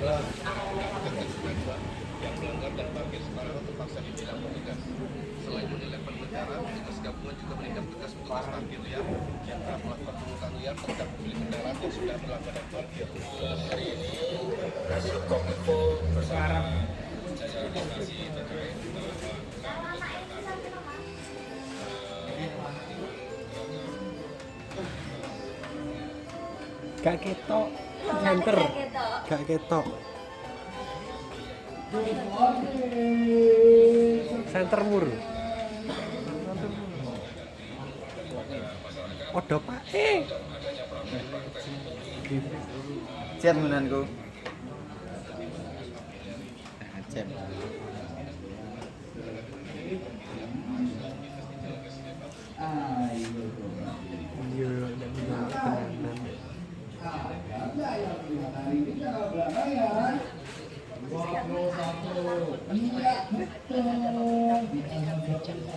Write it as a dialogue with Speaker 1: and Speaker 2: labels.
Speaker 1: yang melanggar dan parkir sembarangan terpaksa ditilang petugas. Selain menilai pengendara, petugas gabungan juga menindak tegas petugas parkir liar yang telah melakukan pungutan liar terhadap pemilik kendaraan yang sudah melanggar dan parkir. Hari ini Kasub Kominfo bersama sosialisasi terkait
Speaker 2: gak ketok center, gak ketok center mur odo pak
Speaker 3: Siap ngunanku. Siap.
Speaker 2: iya ndak bisa tenanan